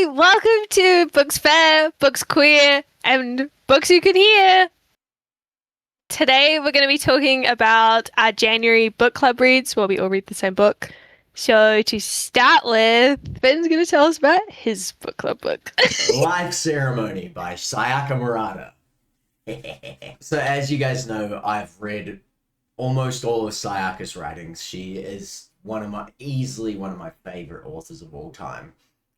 Hi, welcome to Books Fair, Books Queer, and Books You Can Hear. Today we're going to be talking about our January book club reads where we all read the same book. So to start with, Ben's going to tell us about his book club book. Life Ceremony by Sayaka Murata. So as you guys know, I've read almost all of Sayaka's writings. She is easily one of my favorite authors of all time.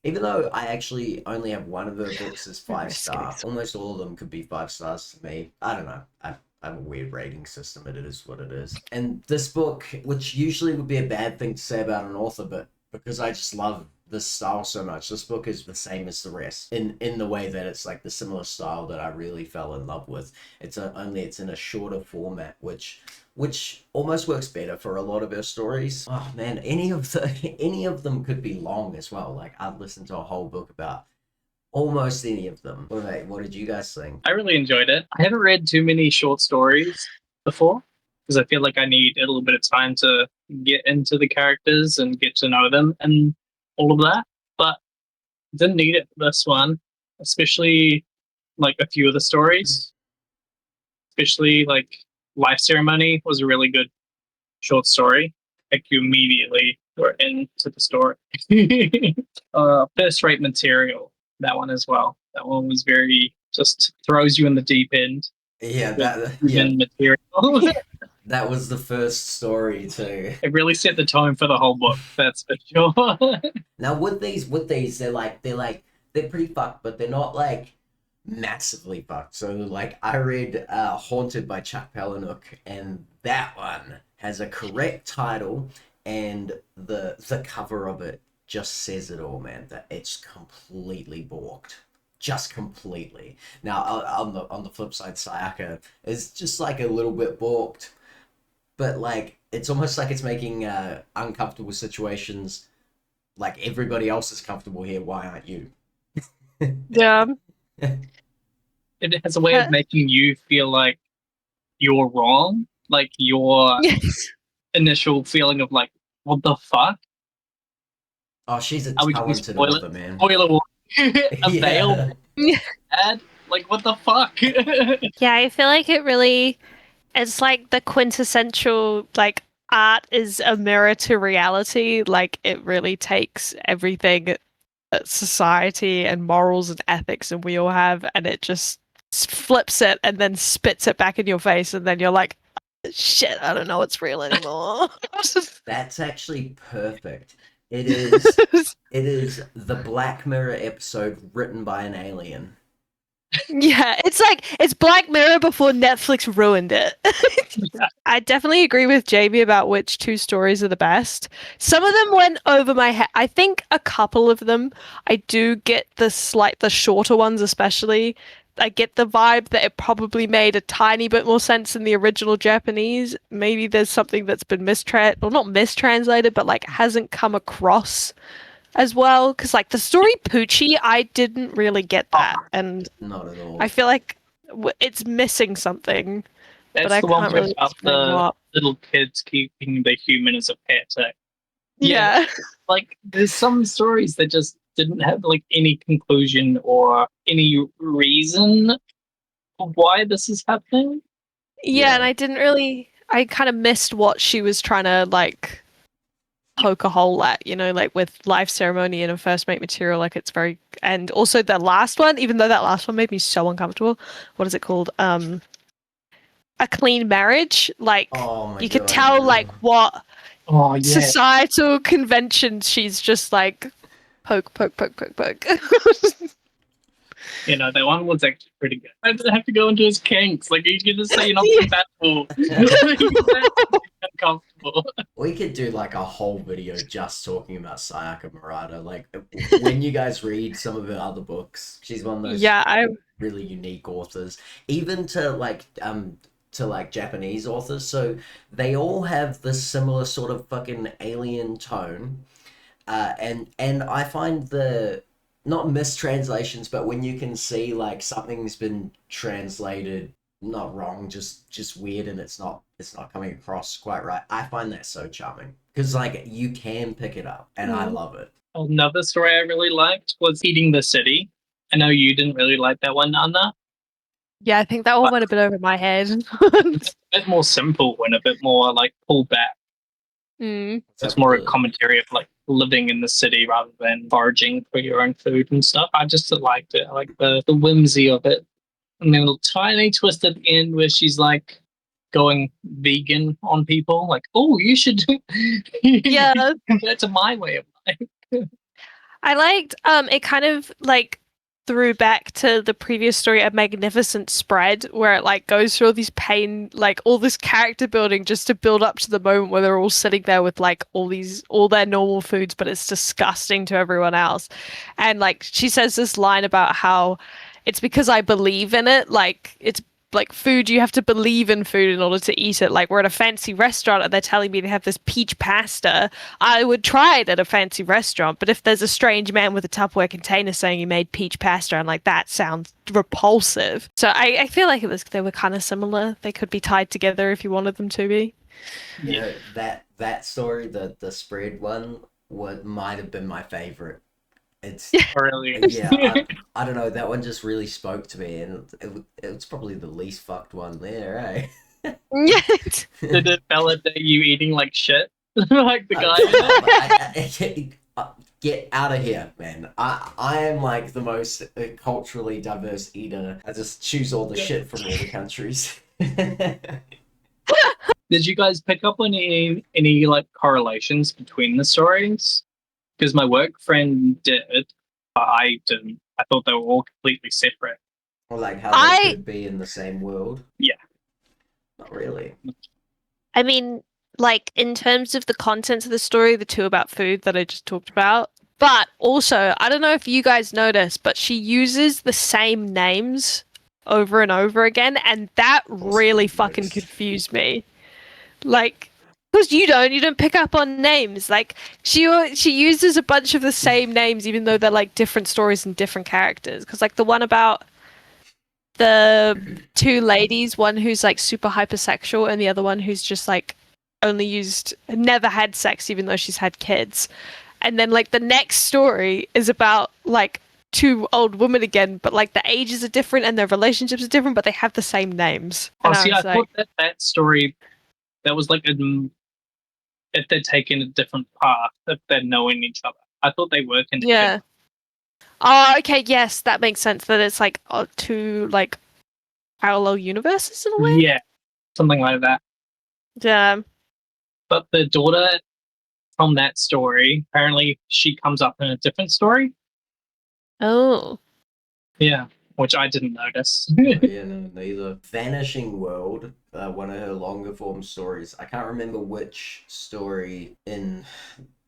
Even though I actually only have one of her books as five star, almost all of them could be 5 stars to me. I don't know. I have a weird rating system. It is what it is. And this book, which usually would be a bad thing to say about an author, but because I just love this style so much, this book is the same as the rest in the way that it's like the similar style that I really fell in love with. It's in a shorter format, which almost works better for a lot of her stories. Oh man, any of them could be long as well. Like I've listened to a whole book about almost any of them. What did you guys think? I really enjoyed it. I haven't read too many short stories before because I feel like I need a little bit of time to get into the characters and get to know them and all of that. But didn't need it for this one, especially like a few of the stories, especially like Life Ceremony was a really good short story. Like you immediately were into the story. First rate material, that one as well. That one was very just throws you in the deep end. Yeah, Material. that was the first story too. It really set the tone for the whole book. That's for sure. Now with these, they're pretty fucked, but they're not like massively fucked. So like I read Haunted by Chuck Palahniuk, and that one has a correct title, and the cover of it just says it all, man. That it's completely balked. Just completely. Now on the flip side, Sayaka is just like a little bit balked, but like it's almost like it's making uncomfortable situations like everybody else is comfortable here. Why aren't you? Yeah. It has a way of making you feel like you're wrong. Like your Yes. initial feeling of like, what the fuck? Oh, she's a Are we getting talented author, man. spoiler warning? A Yeah. veil ad? Like what the fuck? Yeah, I feel like it's like the quintessential, like, art is a mirror to reality. Like, it really takes everything that society and morals and ethics and we all have, and it just flips it and then spits it back in your face, and then you're like, shit, I don't know what's real anymore. That's actually perfect. It is the Black Mirror episode written by an alien. Yeah, it's like it's Black Mirror before Netflix ruined it. I definitely agree with Jamie about which two stories are the best. Some of them went over my head. I think a couple of them I do get the shorter ones especially. I get the vibe that it probably made a tiny bit more sense in the original Japanese. Maybe there's something that's been not mistranslated, but like hasn't come across as well. Because like the story Poochie, I didn't really get that, and Not at all. I feel like it's missing something, but That's I the one can't really about explain the what. little kids keeping the human as a pet. Yeah. Like there's some stories that just didn't have like any conclusion or any reason for why this is happening. Yeah, and I kind of missed what she was trying to like poke a hole at, like with Life Ceremony and a First Mate Material, like it's very, and also the last one, even though that last one made me so uncomfortable. What is it called? A Clean Marriage. Like Oh my you could god. tell like what Oh yeah. societal conventions she's just like poke, poke, poke, poke, poke. That one was actually pretty good. I didn't have to go into his kinks. Like you can just say you're not compatible. Uncomfortable. We could do like a whole video just talking about Sayaka Murata. Like when you guys read some of her other books, she's one of those Yeah, I really unique authors. Even to like Japanese authors, so they all have this similar sort of fucking alien tone. And I find the not mistranslations, but when you can see like something's been translated not wrong, just weird, and it's not coming across quite right. I find that so charming because like you can pick it up, and I mm. love it. Another story I really liked was Eating the City. I know you didn't really like that one, Anna. Yeah, I think that one But went a bit over my head. it's a bit more simple and a bit more like pulled back. Mm. It's more a commentary of like living in the city rather than foraging for your own food and stuff. I just liked it. I like the whimsy of it. And then a little tiny twist at the end where she's like going vegan on people. Like, oh, you should Yeah, compare to my way of life. I liked it kind of like threw back to the previous story, A Magnificent Spread, where it like goes through all these pain, like all this character building just to build up to the moment where they're all sitting there with like all their normal foods, but it's disgusting to everyone else. And like she says this line about how it's because I believe in it, like it's like food, you have to believe in food in order to eat it. Like we're at a fancy restaurant and they're telling me they have this peach pasta. I would try it at a fancy restaurant, but if there's a strange man with a Tupperware container saying he made peach pasta, I'm like, that sounds repulsive. So I feel like they were kind of similar. They could be tied together if you wanted them to be. You know, that story, the spread one, might have been my favorite. It's Really. yeah, I don't know. That one just really spoke to me, and it's probably the least fucked one there, eh? Did it validate you eating like shit? Like the guy in it? Get out of here, man. I am like the most culturally diverse eater. I just choose all the shit from all the countries. Did you guys pick up on any like correlations between the stories? Because my work friend did, but I didn't. I thought they were all completely separate. Or like how they could be in the same world. Yeah. Not really. I mean, like in terms of the contents of the story, the two about food that I just talked about. But also, I don't know if you guys noticed, but she uses the same names over and over again, and that really fucking confused me. Like, because you don't pick up on names. Like she uses a bunch of the same names, even though they're like different stories and different characters. Because like the one about the two ladies, one who's like super hypersexual and the other one who's just like never had sex even though she's had kids. And then like the next story is about like two old women again, but like the ages are different and their relationships are different, but they have the same names. Oh, see, I thought that story, that was like if they're taking a different path, if they're knowing each other. I thought they were connected. Yeah. Oh, okay, yes, that makes sense. That it's like two like parallel universes in a way. Yeah, something like that. Yeah. But the daughter from that story, apparently she comes up in a different story. Oh. Yeah, which I didn't notice. Oh, yeah, no, neither. Vanishing World, one of her longer form stories. I can't remember which story in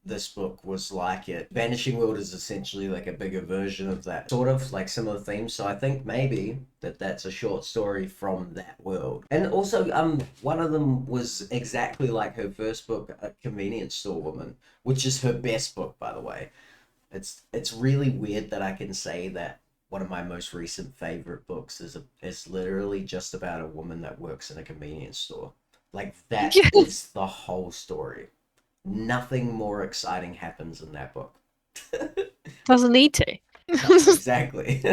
this book was like it. Vanishing World is essentially like a bigger version of that, sort of like similar themes. So I think maybe that's a short story from that world. And also, one of them was exactly like her first book, A Convenience Store Woman, which is her best book, by the way. It's really weird that I can say that one of my most recent favorite books is literally just about a woman that works in a convenience store. Like that is the whole story. Nothing more exciting happens in that book. Doesn't need to. Exactly.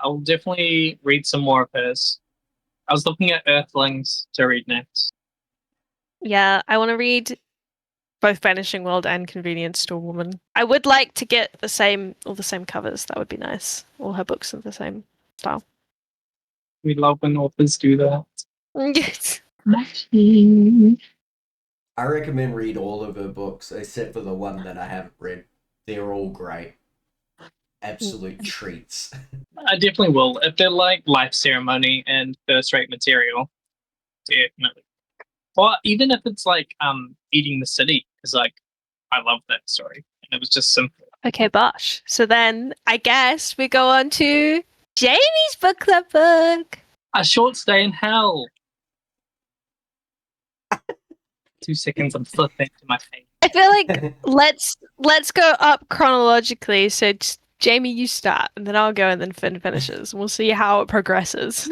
I'll definitely read some more of hers. I was looking at Earthlings to read next. Yeah, I want to read both Vanishing World and Convenience Store Woman. I would like to get all the same covers. That would be nice. All her books in the same style. We love when authors do that. Yes. I recommend read all of her books except for the one that I haven't read. They're all great. Absolute treats. I definitely will. If they're like Life Ceremony and First Rate Material, definitely. Or even if it's like Eating the City, because like I love that story. And it was just simple. Okay, Bosh. So then I guess we go on to Jamie's book club book. A Short Stay in Hell. 2 seconds, I'm flipping to my page. I feel like let's go up chronologically. So Jamie, you start, and then I'll go, and then Finn finishes. We'll see how it progresses.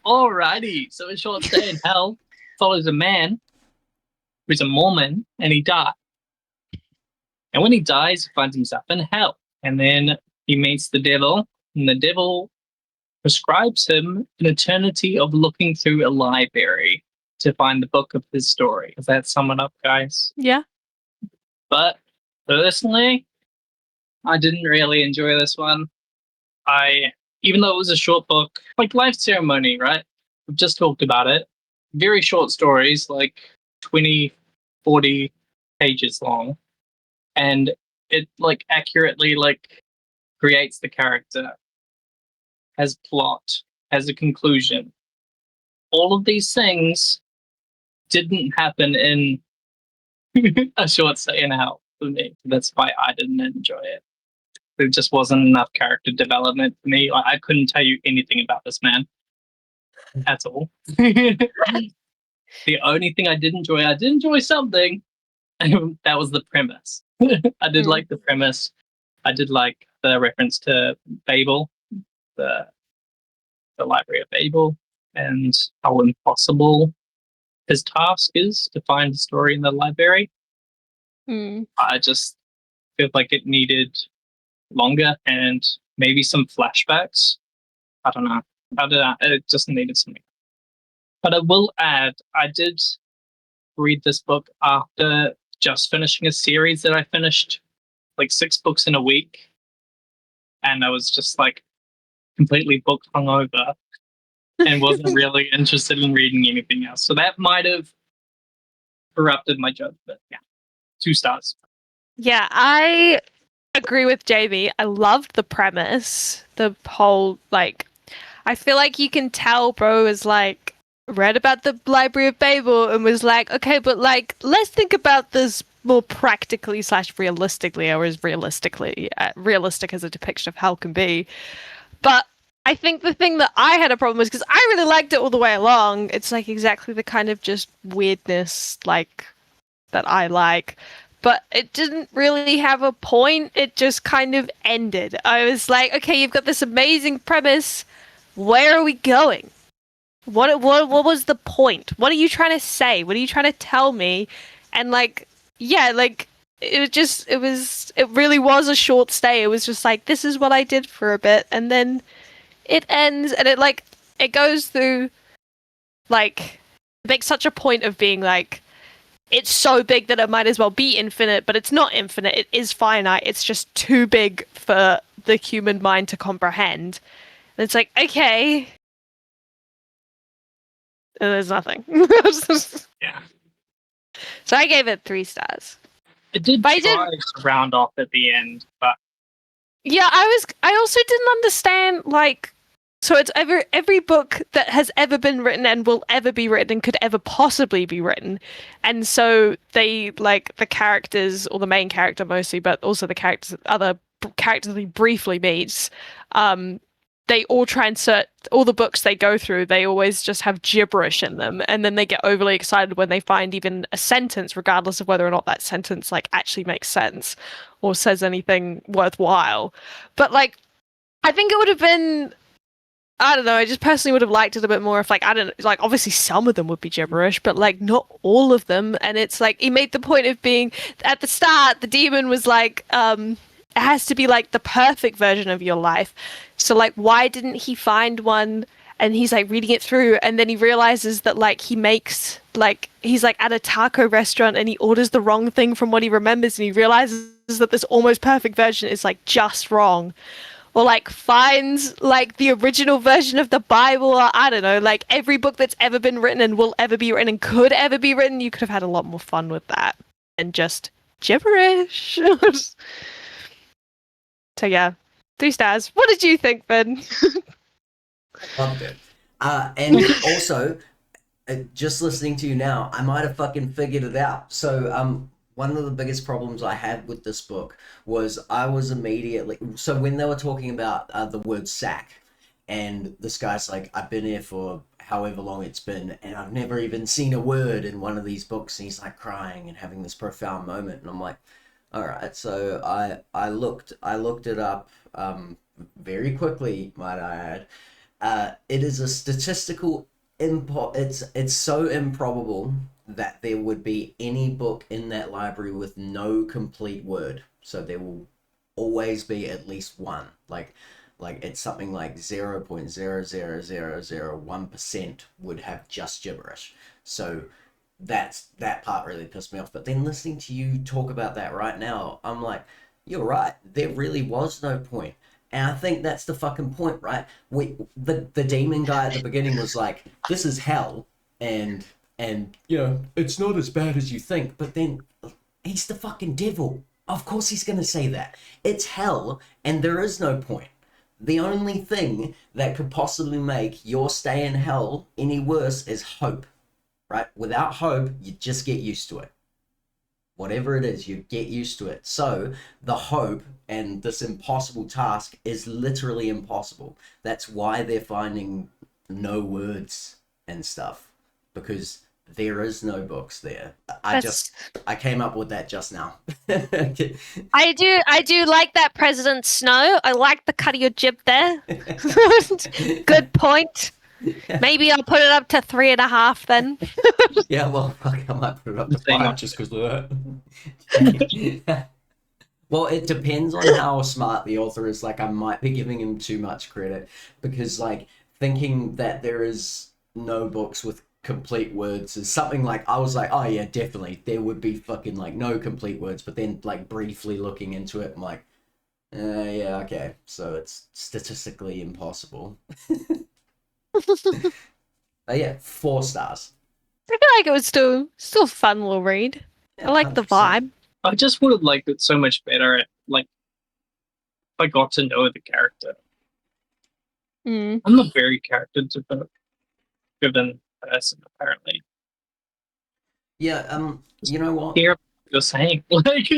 Alrighty, so A Short Stay in Hell follows a man who's a Mormon, and he dies. And when he dies, he finds himself in hell. And then he meets the devil, and the devil prescribes him an eternity of looking through a library to find the book of his story. Does that sum it up, guys? Yeah. But personally, I didn't really enjoy this one. Even though it was a short book, like Life Ceremony, right? We've just talked about it. Very short stories, like 20, 40 pages long. And it like accurately like creates the character, has plot, has a conclusion. All of these things didn't happen in a short stay in hell for me. That's why I didn't enjoy it. There just wasn't enough character development for me. I couldn't tell you anything about this man at all. The only thing I did enjoy something. That was the premise. I did like the premise. I did like the reference to Babel, the Library of Babel, and how impossible his task is to find the story in the library. I just feel like it needed longer and maybe some flashbacks. I don't know. It just needed something. But I will add, I did read this book after just finishing a series that I finished like 6 books in a week. And I was just like completely book hungover and wasn't really interested in reading anything else. So that might have corrupted my judgment. Yeah. 2 stars. Yeah, I agree with Jamie. I loved the premise. The whole, like, I feel like you can tell bro is like read about the Library of Babel and was like, okay, but like, let's think about this more practically / realistically, or as realistically, realistic as a depiction of hell can be. But I think the thing that I had a problem with, because I really liked it all the way along, it's like exactly the kind of just weirdness like that I like. But it didn't really have a point. It just kind of ended. I was like, okay, you've got this amazing premise. Where are we going? What was the point? What are you trying to say? What are you trying to tell me? And like, yeah, like it really was a short stay. It was just like, this is what I did for a bit, and then it ends, and it goes through like, it makes such a point of being like, it's so big that it might as well be infinite, but it's not infinite. It is finite. It's just too big for the human mind to comprehend. And it's like, okay. And there's nothing. Yeah. So I gave it 3 stars. It did try to round off at the end, but yeah, I also didn't understand, like, so it's every book that has ever been written and will ever be written and could ever possibly be written. And so they, like, the characters, or the main character mostly, but also the other characters he briefly meets, they all try and all the books they go through, they always just have gibberish in them, and then they get overly excited when they find even a sentence, regardless of whether or not that sentence like actually makes sense or says anything worthwhile. But like, I think it would have been, I don't know, I just personally would have liked it a bit more if, like, I don't know, like, obviously some of them would be gibberish, but like not all of them. And it's like, he made the point of being, at the start, the demon was like, it has to be like the perfect version of your life. So like, why didn't he find one? And he's like reading it through, and then he realizes that like he makes, like, he's like at a taco restaurant and he orders the wrong thing from what he remembers, and he realizes that this almost perfect version is like just wrong. Or like finds like the original version of the Bible, or I don't know, like every book that's ever been written and will ever be written and could ever be written. You could have had a lot more fun with that and just gibberish. So yeah, 3 stars. What did you think, Ben? Loved it. And also, just listening to you now, I might have fucking figured it out. So, one of the biggest problems I had with this book was I was immediately, so when they were talking about the word sack, and this guy's like, I've been here for however long it's been, and I've never even seen a word in one of these books, and he's like crying and having this profound moment, and I'm like, all right. So I looked it up very quickly, might I add. It is a statistical it's so improbable that there would be any book in that library with no complete word. So there will always be at least one. Like it's something like 0.00001% would have just gibberish. So that part really pissed me off. But then listening to you talk about that right now, I'm like, you're right. There really was no point. And I think that's the fucking point, right? The demon guy at the beginning was like, this is hell, and it's not as bad as you think. But then he's the fucking devil. Of course he's gonna say that. It's hell, and there is no point. The only thing that could possibly make your stay in hell any worse is hope, right? Without hope, you just get used to it. Whatever it is, you get used to it. So the hope and this impossible task is literally impossible. That's why they're finding no words and stuff, because there is no books there. I came up with that just now. I do like that, President Snow. I like the cut of your jib there. Good point. Maybe I'll put it up to 3.5 then. Yeah, well, fuck, I might put it up to Hang 5 on. just because of that. Well, it depends on how smart the author is. Like, I might be giving him too much credit, because, like, thinking that there is no books with complete words is something like, I was like, oh yeah, definitely, there would be fucking, like, no complete words. But then, like, briefly looking into it, I'm like, yeah, okay, so it's statistically impossible. Yeah, 4 stars. I feel like it was still a fun little read. Yeah, I like the 100%. vibe. I just would have liked it so much better if, like, if I got to know the character. Mm. I'm not very character-driven person, apparently. Yeah, you know what? Hear what you're saying. Like,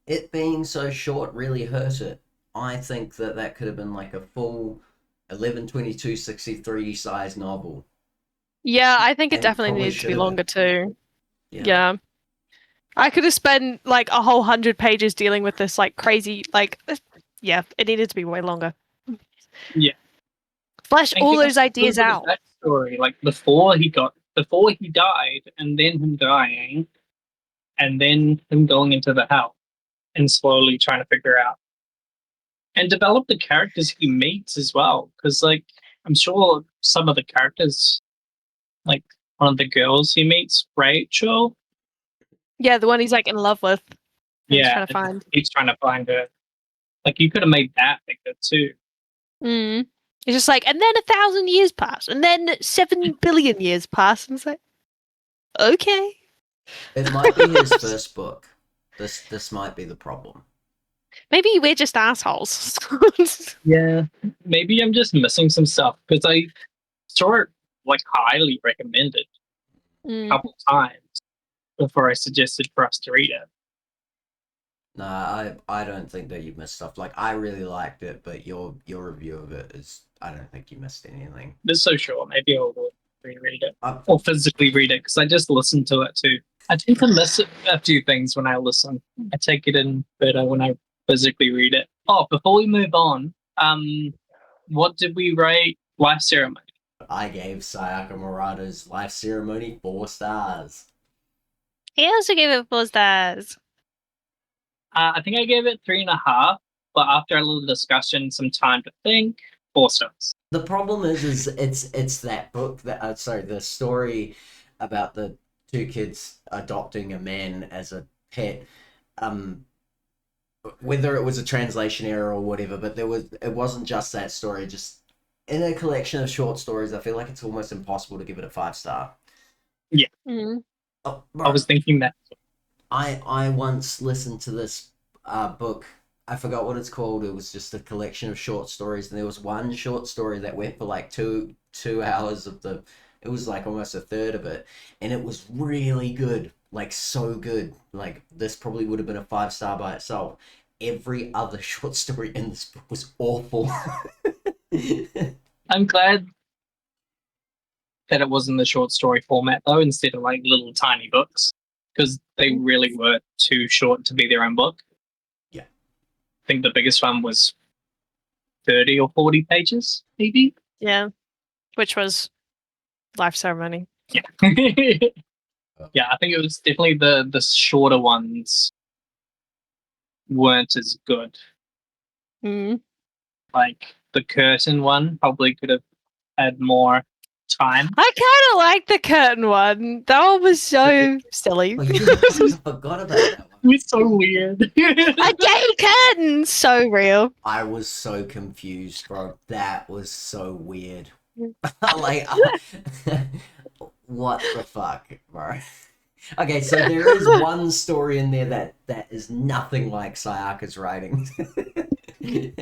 It being so short really hurt it. I think that could have been like a full 11/22/63 size novel. Yeah, I think it And definitely probably needed to should be have longer been. too. Yeah. I could have spent like a whole 100 pages dealing with this like crazy, like, yeah, it needed to be way longer. yeah. Flesh And all give us those a ideas little out. bit of backstory, like before he died, and then him dying, and then him going into the hell, and slowly trying to figure out and develop the characters he meets as well. Because, like, I'm sure some of the characters, like one of the girls he meets, Rachel, Yeah, the one he's like in love with. And he's yeah, trying to find. he's trying to find her. Like, you could have made that bigger too. Mm. It's just like, and then 1,000 years pass, and then 7 billion years pass, and it's like, okay. It might be his first book. This might be the problem. Maybe we're just assholes. Yeah, maybe I'm just missing some stuff because I saw it like highly recommended a couple times before I suggested for us to read it. Nah, I don't think that you missed stuff. Like, I really liked it, but your review of it is, I don't think you missed anything. It's so short. Maybe I'll reread it Uh, or physically read it because I just listened to it too. I tend to miss a few things when I listen. I take it in better when I physically read it. Oh, before we move on, what did we rate Life Ceremony? I gave Sayaka Murata's Life Ceremony 4 stars. He also gave it 4 stars. I think I gave it 3.5, but after a little discussion, some time to think, 4 stars. The problem is it's that book that sorry, the story about the 2 kids adopting a man as a pet. Whether it was a translation error or whatever, but it wasn't just that story. Just in a collection of short stories, I feel like it's almost impossible to give it a 5 star. Yeah. Mm. Oh, I was thinking that. I once listened to this book. I forgot what it's called. It was just a collection of short stories, and there was one short story that went for like two hours of the. It was like almost a third of it, and it was really good, like so good. Like, this probably would have been a 5 star by itself. Every other short story in this book was awful. I'm glad that it was in the short story format though, instead of like little tiny books, because they really were too short to be their own book. Yeah. I think the biggest one was 30 or 40 pages, maybe. Yeah. Which was Life Ceremony. Yeah. Yeah, I think it was definitely the shorter ones weren't as good. Mm. Like the curtain one probably could have had more time. I kind of like the curtain one. That one was so silly. Oh yeah, fuck, I forgot about that one. It's so weird. A gay curtain, so real. I was so confused, bro. That was so weird. Mm. Like, what the fuck, bro? Okay, so there is one story in there that is nothing like Sayaka's writing. It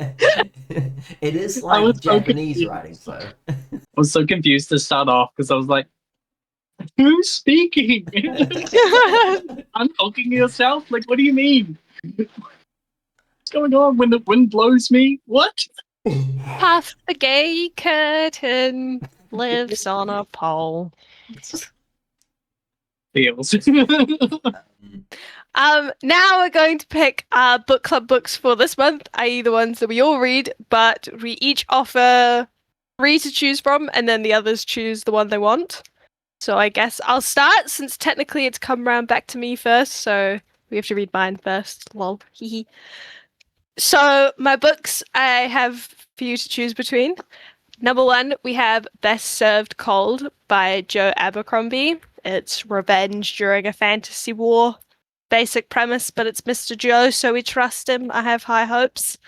is I was like so Japanese confused. writing, so. I was so confused to start off because I was like, "Who's speaking? Unhooking yourself? Like, what do you mean? What's going on when the wind blows me? What?" Half the gay curtain lives on a pole. Feels. Now we're going to pick book club books for this month, i.e. the ones that we all read, but we each offer 3 to choose from, and then the others choose the one they want. So I guess I'll start, since technically it's come round back to me first, so we have to read mine first. Lol. Hee. So my books I have for you to choose between. Number 1, we have Best Served Cold by Joe Abercrombie. It's revenge during a fantasy war. Basic premise, but it's Mr. Joe, so we trust him. I have high hopes.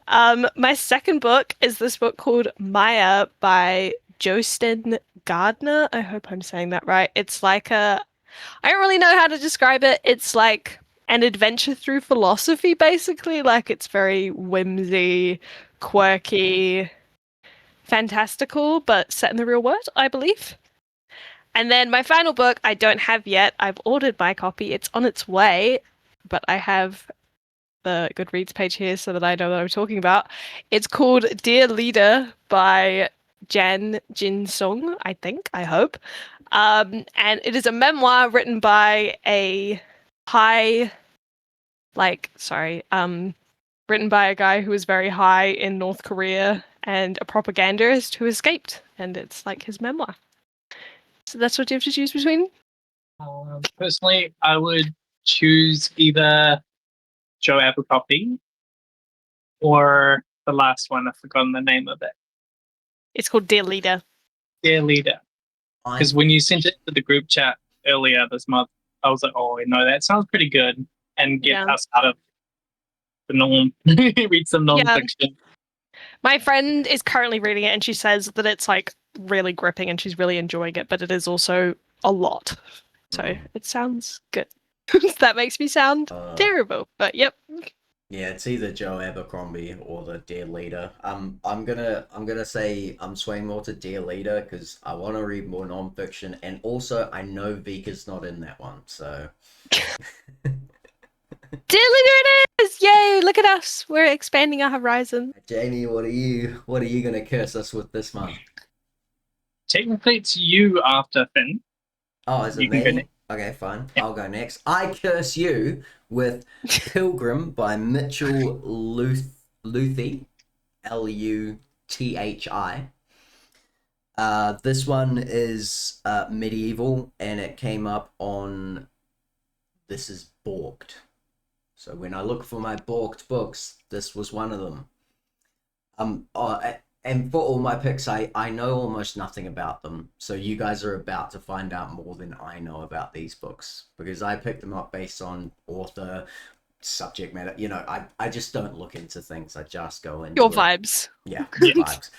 My second book is this book called Maya by Josten Gardner. I hope I'm saying that right. It's like I don't really know how to describe it. It's like an adventure through philosophy, basically. Like it's very whimsy, quirky, fantastical, but set in the real world, I believe. And then my final book, I don't have yet. I've ordered my copy. It's on its way, but I have the Goodreads page here so that I know what I'm talking about. It's called Dear Leader by Jan Jin Sung, I think, I hope. And it is a memoir written by a high, written by a guy who was very high in North Korea and a propagandist who escaped. And it's like his memoir. So that's what you have to choose between. Personally, I would choose either Joe Abercrombie or the last one. I've forgotten the name of it. It's called Dear Leader. Dear Leader. Because when you sent it to the group chat earlier this month, I was like, "Oh no, that sounds pretty good," and get us out of the norm. Read some non-fiction. My friend is currently reading it, and she says that it's like really gripping, and she's really enjoying it. But it is also a lot, so it sounds good. That makes me sound terrible, but yep. Yeah, it's either Joe Abercrombie or the Dear Leader. I'm gonna say I'm swaying more to Dear Leader because I want to read more non-fiction, and also I know Vika's not in that one, so. Dear Leader it is! Yay! Look at us. We're expanding our horizon. Jamie, what are you gonna curse us with this month? Technically, it's you after Finn. Oh, is it me? Okay, fine. Yep. I'll go next. I curse you with Pilgrim by Mitchell Luthi, Luthi. This one is medieval, and it came up on This is Borked. So when I look for my Borked books, this was one of them. And for all my picks, I know almost nothing about them. So you guys are about to find out more than I know about these books. Because I picked them up based on author, subject matter. You know, I just don't look into things. I just go into your vibes. Yeah, vibes.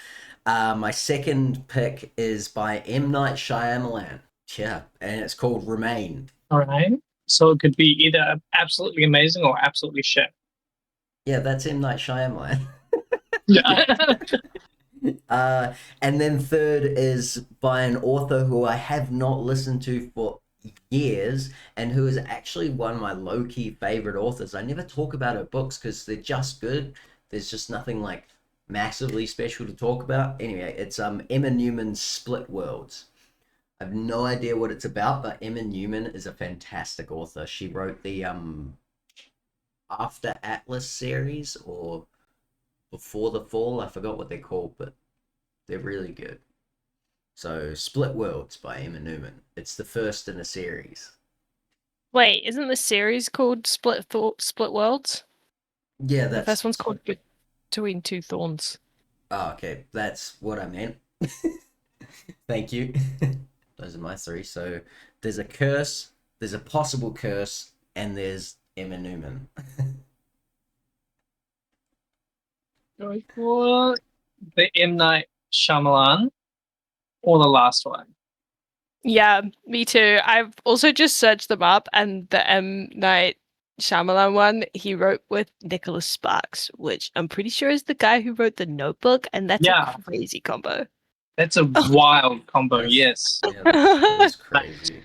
My second pick is by M. Night Shyamalan. Yeah, and it's called Remain. All right. So it could be either absolutely amazing or absolutely shit. Yeah, that's M. Night Shyamalan. Yeah. And then third is by an author who I have not listened to for years and who is actually one of my low-key favorite authors. I never talk about her books because they're just good. There's just nothing like massively special to talk about. Anyway, it's Emma Newman's Split Worlds. I have no idea what it's about, but Emma Newman is a fantastic author. She wrote the After Atlas series or Before the Fall. I forgot what they're called, but they're really good. So, Split Worlds by Emma Newman. It's the first in a series. Wait, isn't the series called Split Worlds? Yeah, The that's. first one's called Between Two Thorns. Oh, okay. That's what I meant. Thank you. Those are my three. So, there's a curse, there's a possible curse, and there's Emma Newman. Go for the M. Night Shyamalan or the last one. Yeah, me too. I've also just searched them up, and the M. Night Shyamalan one he wrote with Nicholas Sparks, which I'm pretty sure is the guy who wrote The Notebook, and that's Yeah. a crazy combo. That's a wild combo, That's- yes. Yeah, that's crazy.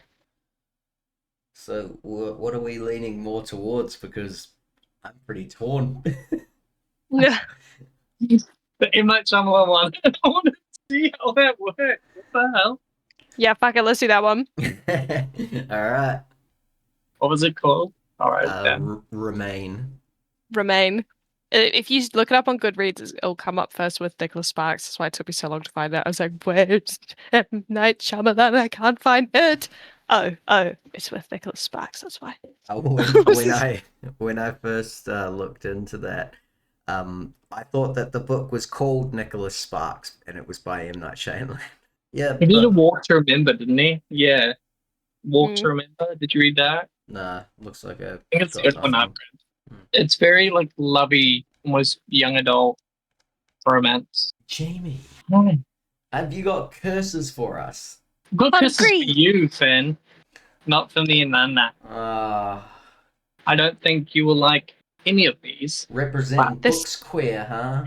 So, what are we leaning more towards? Because I'm pretty torn. Yeah. The M. Night Shyamalan one. I want to see how that works. What the hell? Yeah, fuck it, let's do that one. All right. What was it called? All right, then. Remain. Remain. If you look it up on Goodreads, it'll come up first with Nicholas Sparks. That's why it took me so long to find it. I was like, where's M. Night Shyamalan? I can't find it. Oh, it's with Nicholas Sparks. That's why. When I first looked into that, I thought that the book was called Nicholas Sparks, and it was by M. Night Shyamalan. Yeah, He did a but Walk to Remember, didn't he? Yeah. Walk to Mm. Remember. Did you read that? nah, looks like I think it's the got good one I've nothing. read. It's very like lovey, almost young adult romance. Jamie, Hmm. have you got curses for us? Good kisses for Hungry. you, Finn. Not for me and Nana. I don't think you will like any of these. Representing This- books queer, huh?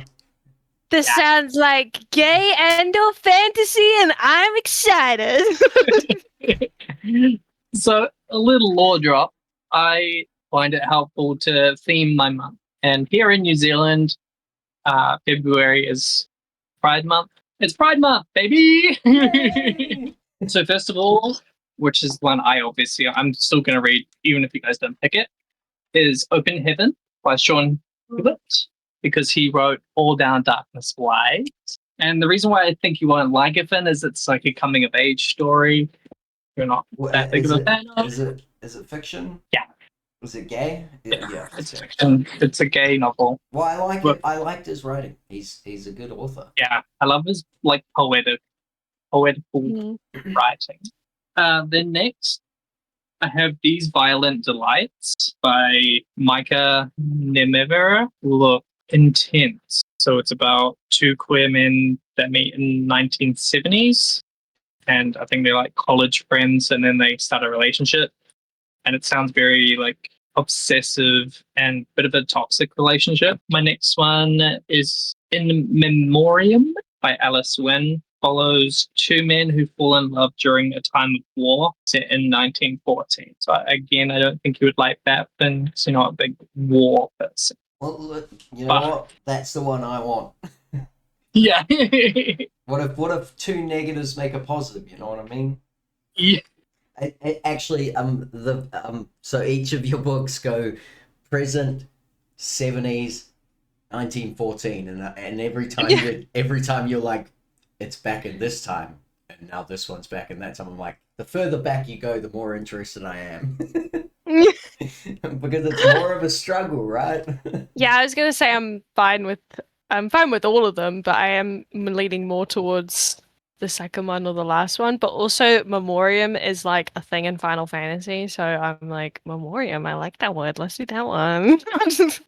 This Yeah. sounds like gay and/or fantasy, and I'm excited. So, a little lore drop. I find it helpful to theme my month. And here in New Zealand, February is Pride Month. It's Pride Month, baby! So, first of all, which is one I'm still going to read, even if you guys don't pick it, is Open Heaven by Sean Hewitt, because he wrote All Down Darkness Wide. And the reason why I think you won't like it, Finn, is it's like a coming of age story. You're not that big of a fan of. Is it fiction? Yeah. Is it gay? Yeah. It's Okay. fiction. It's a gay novel. Well, I like But- it. I liked his writing. He's a good author. Yeah, I love his like poetical Mm. writing. Then next, I have These Violent Delights by Micah Nemevera. Look intense. So it's about two queer men that meet in 1970s, and I think they're like college friends, and then they start a relationship. And it sounds very like obsessive and bit of a toxic relationship. My next one is In Memoriam by Alice Wynne. Follows two men who fall in love during a time of war set in 1914. So again, I don't think you would like that, and you're not a big war person. Well, look, you know what? That's the one I want. Yeah. What if two negatives make a positive? You know what I mean? Yeah. Actually, so each of your books go present, 70s, 1914, and every time you're like, it's back in this time, and now this one's back in that time. I'm like, the further back you go, the more interested I am. Because it's more of a struggle, right? Yeah, I was gonna say I'm fine with all of them, but I am leaning more towards the second one or the last one. But also, Memoriam is like a thing in Final Fantasy, so I'm like, Memoriam, I like that word. Let's do that one.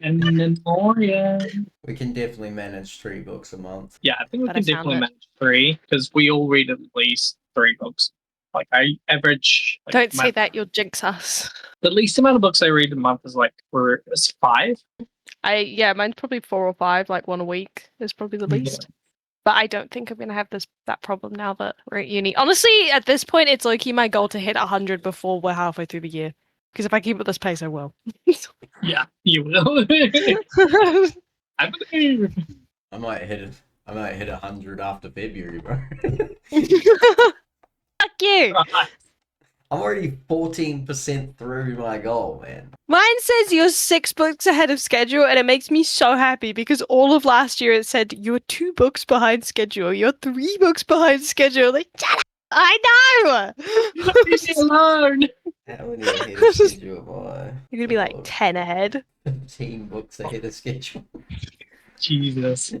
In Memoriam. We can definitely manage 3 books a month. Yeah, I think we But can I found definitely it. manage 3 because we all read at least 3 books. Like I average. Like, Don't say that, you'll jinx us. The least amount of books I read a month is 5. Mine's probably 4 or 5, like one a week is probably the least. But I don't think I'm gonna have that problem now that we're at uni. Honestly, at this point, it's low-key my goal to hit 100 before we're halfway through the year. Because if I keep at this pace, I will. Yeah, you will. I believe. I might hit 100 after February, bro. Fuck you! I'm already 14% through my goal, man. Mine says you're 6 books ahead of schedule, and it makes me so happy because all of last year it said you're 2 books behind schedule, you're 3 books behind schedule. Like, shut up! I know! Leave me alone. How many ahead of schedule am I? You're gonna be like 10 ahead. 15 books ahead of schedule. Jesus.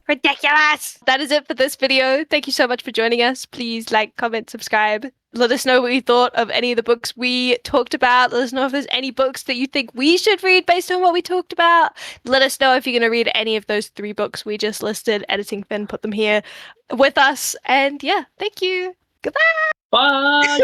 Ridiculous! That is it for this video. Thank you so much for joining us. Please like, comment, subscribe. Let us know what you thought of any of the books we talked about. Let us know if there's any books that you think we should read based on what we talked about. Let us know if you're going to read any of those 3 books we just listed. Editing Finn put them here with us. And yeah, thank you. Goodbye. Bye.